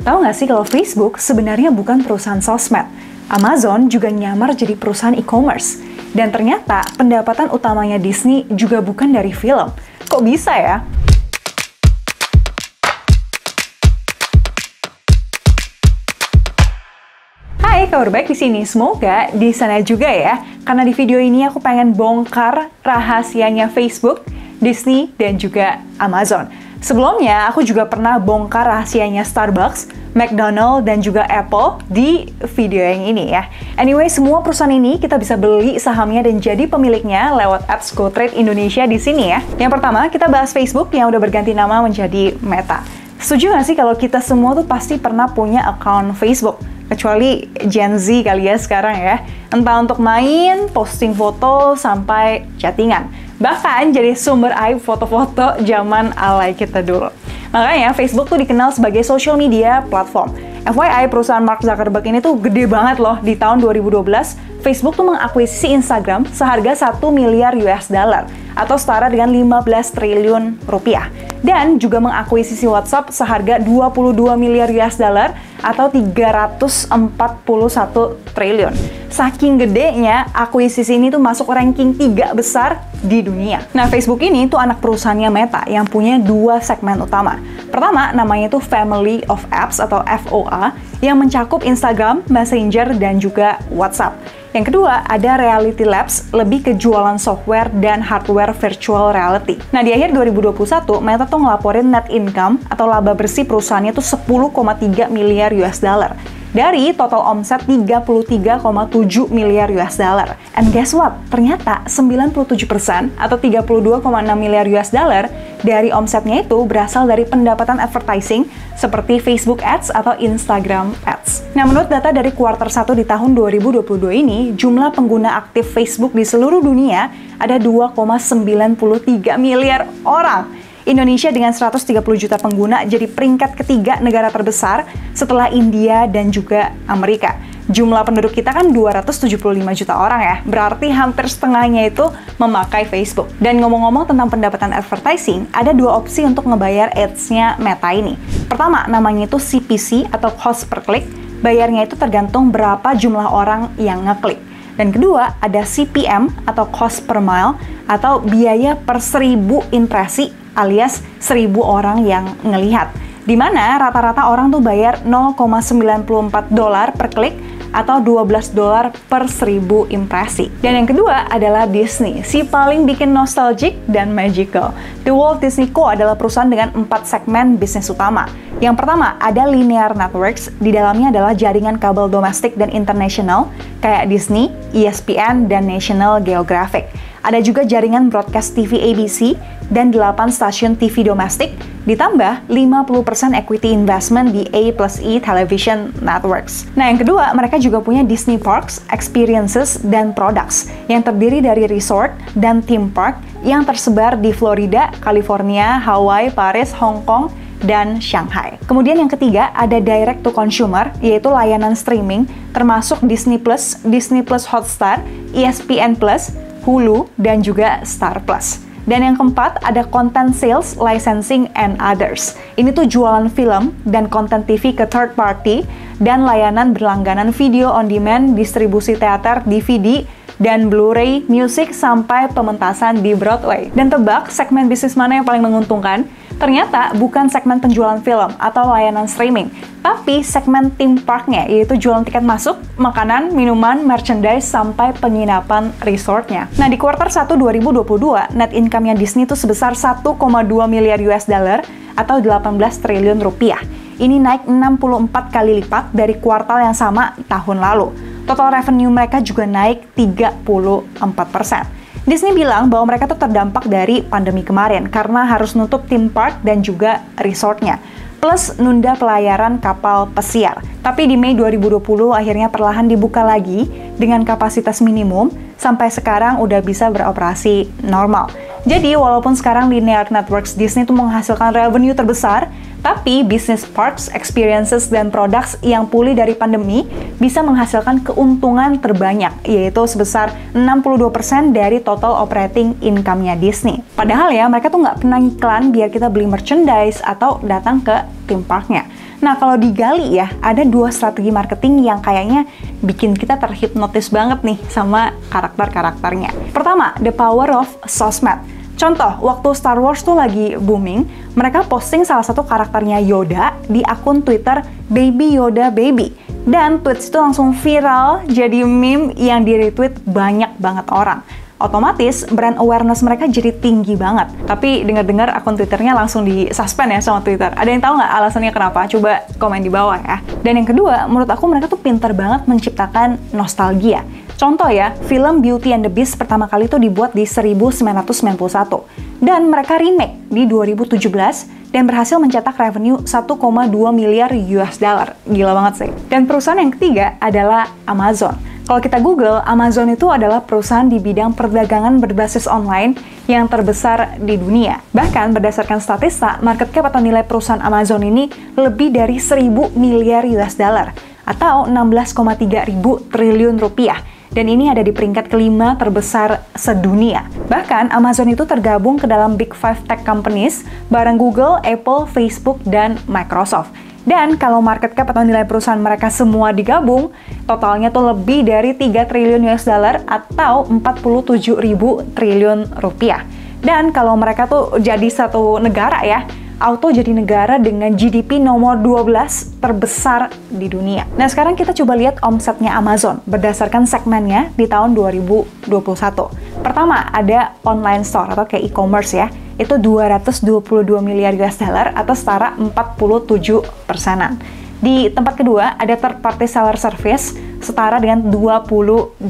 Tahu nggak sih kalau Facebook sebenarnya bukan perusahaan sosmed? Amazon juga nyamar jadi perusahaan e-commerce. Dan ternyata pendapatan utamanya Disney juga bukan dari film. Kok bisa ya? Hai, kabar baik di sini. Semoga di sana juga ya. Karena di video ini aku pengen bongkar rahasianya Facebook, Disney, dan juga Amazon. Sebelumnya, aku juga pernah bongkar rahasianya Starbucks, McDonald's, dan juga Apple di video yang ini ya. Anyway, semua perusahaan ini kita bisa beli sahamnya dan jadi pemiliknya lewat apps GoTrade Indonesia di sini ya. Yang pertama, kita bahas Facebook yang udah berganti nama menjadi Meta. Setuju nggak sih kalau kita semua tuh pasti pernah punya account Facebook? Kecuali Gen Z kali ya sekarang ya. Entah untuk main, posting foto, sampai chattingan. Bahkan jadi sumber aib foto-foto zaman alay kita dulu. Makanya Facebook tuh dikenal sebagai social media platform. FYI, perusahaan Mark Zuckerberg ini tuh gede banget loh. Di tahun 2012, Facebook tuh mengakuisisi Instagram seharga 1 miliar US dollar atau setara dengan 15 triliun rupiah. Dan juga mengakuisisi WhatsApp seharga 22 miliar US dollar atau 341 triliun. Saking gedenya, akuisisi ini tuh masuk ranking 3 besar di dunia. Nah, Facebook ini tuh anak perusahaannya Meta yang punya 2 segmen utama. Pertama, namanya itu Family of Apps atau FOA yang mencakup Instagram, Messenger, dan juga WhatsApp. Yang kedua, ada Reality Labs, lebih ke jualan software dan hardware virtual reality. Nah, di akhir 2021, Meta tuh ngelaporin net income atau laba bersih perusahaannya tuh 10,3 miliar US dollar. Dari total omset 33,7 miliar US dollar. And guess what? Ternyata 97% atau 32,6 miliar US dollar dari omsetnya itu berasal dari pendapatan advertising seperti Facebook Ads atau Instagram Ads. Nah, menurut data dari kuartal 1 di tahun 2022 ini, jumlah pengguna aktif Facebook di seluruh dunia ada 2,93 miliar orang. Indonesia dengan 130 juta pengguna jadi peringkat ketiga negara terbesar setelah India dan juga Amerika. Jumlah penduduk kita kan 275 juta orang ya, berarti hampir setengahnya itu memakai Facebook. Dan ngomong-ngomong tentang pendapatan advertising, ada 2 opsi untuk ngebayar ads-nya Meta ini. Pertama, namanya itu CPC atau cost per click, bayarnya itu tergantung berapa jumlah orang yang ngeklik. Dan kedua, ada CPM atau cost per mile atau biaya per 1000 impresi alias 1000 orang yang ngelihat. Di mana rata-rata orang tuh bayar $0,94 per klik atau $12 per 1000 impresi. Dan yang kedua adalah Disney, si paling bikin nostalgic dan magical. The Walt Disney Co. adalah perusahaan dengan 4 segmen bisnis utama. Yang pertama, ada linear networks, di dalamnya adalah jaringan kabel domestik dan internasional, kayak Disney, ESPN, dan National Geographic. Ada juga jaringan broadcast TV ABC dan 8 stasiun TV domestik, ditambah 50% equity investment di A+E Television Networks. Nah, yang kedua, mereka juga punya Disney Parks, Experiences, dan Products yang terdiri dari resort dan theme park yang tersebar di Florida, California, Hawaii, Paris, Hong Kong, dan Shanghai. Kemudian yang ketiga, ada direct to consumer, yaitu layanan streaming, termasuk Disney Plus, Disney Plus Hotstar, ESPN Plus, Hulu, dan juga Star Plus. Dan yang keempat, ada content sales, licensing, and others. Ini tuh jualan film dan konten TV ke third party, dan layanan berlangganan video on demand, distribusi teater, DVD, dan Blu-ray, musik, sampai pementasan di Broadway. Dan tebak, segmen bisnis mana yang paling menguntungkan? Ternyata bukan segmen penjualan film atau layanan streaming, tapi segmen theme parknya, yaitu jualan tiket masuk, makanan, minuman, merchandise, sampai penginapan resortnya. Nah, di kuartal 1 2022, net income-nya Disney itu sebesar 1,2 miliar US dollar atau 18 triliun rupiah. Ini naik 64 kali lipat dari kuartal yang sama tahun lalu. Total revenue mereka juga naik 34%. Disney bilang bahwa mereka tuh terdampak dari pandemi kemarin karena harus nutup theme park dan juga resortnya, plus nunda pelayaran kapal pesiar. Tapi di Mei 2020 akhirnya perlahan dibuka lagi dengan kapasitas minimum, sampai sekarang udah bisa beroperasi normal. Jadi walaupun sekarang linear networks Disney tuh menghasilkan revenue terbesar, Tapi bisnis parks, experiences, dan products yang pulih dari pandemi bisa menghasilkan keuntungan terbanyak, yaitu sebesar 62% dari total operating income-nya Disney. Padahal ya, mereka tuh nggak pernah iklan biar kita beli merchandise atau datang ke theme parknya. Nah, kalau digali ya, ada 2 strategi marketing yang kayaknya bikin kita terhipnotis banget nih sama karakter-karakternya. Pertama, the power of sosmed. Contoh, waktu Star Wars tuh lagi booming, mereka posting salah satu karakternya Yoda di akun Twitter Baby Yoda Baby. Dan tweets itu langsung viral, jadi meme yang di-retweet banyak banget orang. Otomatis, brand awareness mereka jadi tinggi banget. Tapi dengar-dengar akun Twitternya langsung di-suspend ya sama Twitter. Ada yang tahu nggak alasannya kenapa? Coba komen di bawah ya. Dan yang kedua, menurut aku mereka tuh pinter banget menciptakan nostalgia. Contoh ya, film Beauty and the Beast pertama kali itu dibuat di 1991. Dan mereka remake di 2017 dan berhasil mencetak revenue 1,2 miliar US dollar. Gila banget sih. Dan perusahaan yang ketiga adalah Amazon. Kalau kita Google, Amazon itu adalah perusahaan di bidang perdagangan berbasis online yang terbesar di dunia. Bahkan berdasarkan statista, market cap atau nilai perusahaan Amazon ini lebih dari 1.000 miliar US dollar atau 16,3 ribu triliun rupiah. Dan ini ada di peringkat kelima terbesar sedunia. Bahkan Amazon itu tergabung ke dalam Big Five tech companies bareng Google, Apple, Facebook, dan Microsoft. Dan kalau market cap atau nilai perusahaan mereka semua digabung, totalnya tuh lebih dari 3 triliun US dollar atau 47 ribu triliun rupiah. Dan kalau mereka tuh jadi satu negara ya, auto jadi negara dengan GDP nomor 12 terbesar di dunia. Nah, sekarang kita coba lihat omsetnya Amazon berdasarkan segmennya di tahun 2021. Pertama, ada online store atau kayak e-commerce ya. Itu 222 miliar US dollar atau setara 47%. Di tempat kedua, ada third party seller service setara dengan 22%.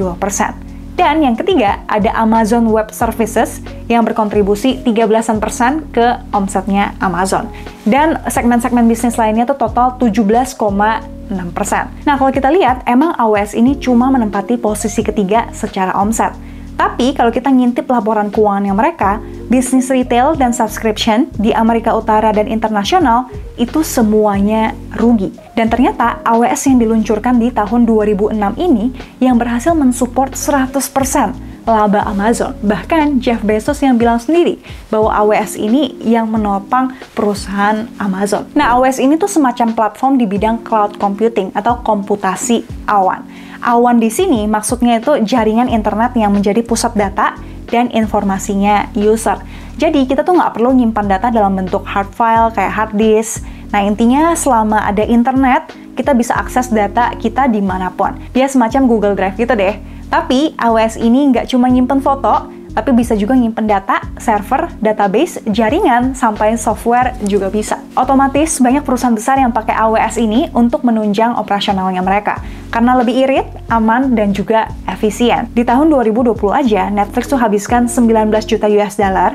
Dan yang ketiga, ada Amazon Web Services yang berkontribusi 13% ke omsetnya Amazon. Dan segmen-segmen bisnis lainnya itu total 17,6%. Nah, kalau kita lihat, emang AWS ini cuma menempati posisi ketiga secara omset. Tapi kalau kita ngintip laporan keuangannya mereka, bisnis retail dan subscription di Amerika Utara dan internasional itu semuanya rugi. Dan ternyata AWS yang diluncurkan di tahun 2006 ini yang berhasil mensupport 100% laba Amazon. Bahkan Jeff Bezos yang bilang sendiri bahwa AWS ini yang menopang perusahaan Amazon. Nah, AWS ini tuh semacam platform di bidang cloud computing atau komputasi awan. Awan di sini maksudnya itu jaringan internet yang menjadi pusat data dan informasinya user. Jadi kita tuh nggak perlu nyimpan data dalam bentuk hard file kayak hard disk. Nah, intinya selama ada internet, kita bisa akses data kita dimanapun. Ya semacam Google Drive gitu deh. Tapi AWS ini nggak cuma nyimpen foto, tapi bisa juga nyimpen data, server, database, jaringan, sampai software juga bisa. Otomatis banyak perusahaan besar yang pakai AWS ini untuk menunjang operasionalnya mereka. Karena lebih irit, aman, dan juga efisien. Di tahun 2020 aja, Netflix tuh habiskan 19 juta US dollar,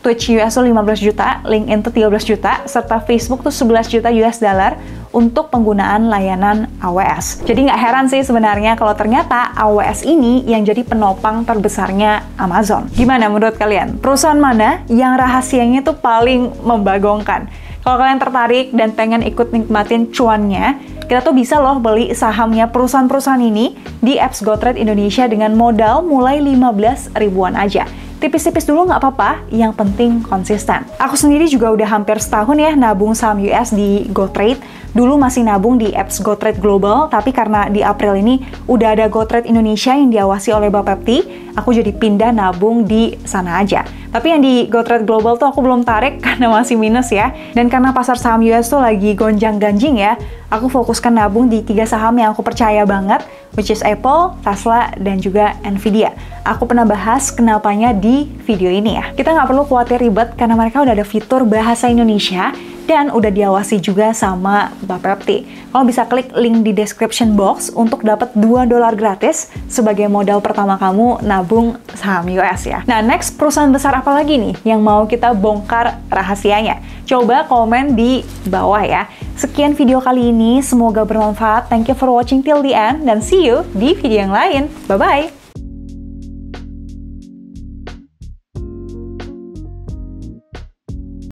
Twitch US tuh 15 juta, LinkedIn tuh 13 juta, serta Facebook tuh 11 juta US dollar untuk penggunaan layanan AWS. Jadi nggak heran sih sebenarnya kalau ternyata AWS ini yang jadi penopang terbesarnya Amazon. Gimana menurut kalian? Perusahaan mana yang rahasianya tuh paling membagongkan? Kalau kalian tertarik dan pengen ikut nikmatin cuannya, kita tuh bisa loh beli sahamnya perusahaan-perusahaan ini di apps GoTrade Indonesia dengan modal mulai 15 ribuan aja. Tipis-tipis dulu nggak apa-apa, yang penting konsisten. Aku sendiri juga udah hampir setahun ya nabung saham US di GoTrade. Dulu masih nabung di apps GoTrade Global, tapi karena di April ini udah ada GoTrade Indonesia yang diawasi oleh Bapepti, aku jadi pindah nabung di sana aja. Tapi yang di GoTrade Global tuh aku belum tarik karena masih minus ya. Dan karena pasar saham US tuh lagi gonjang-ganjing ya, aku fokuskan nabung di 3 saham yang aku percaya banget, which is Apple, Tesla, dan juga Nvidia. Aku pernah bahas kenapanya di video ini ya. Kita nggak perlu khawatir ribet karena mereka udah ada fitur bahasa Indonesia dan udah diawasi juga sama Bapepti. Kalau bisa klik link di description box untuk dapat $2 gratis sebagai modal pertama kamu nabung saham US ya. Nah, next perusahaan besar apa lagi nih yang mau kita bongkar rahasianya? Coba komen di bawah ya. Sekian video kali ini, semoga bermanfaat. Thank you for watching till the end dan see you di video yang lain. Bye-bye!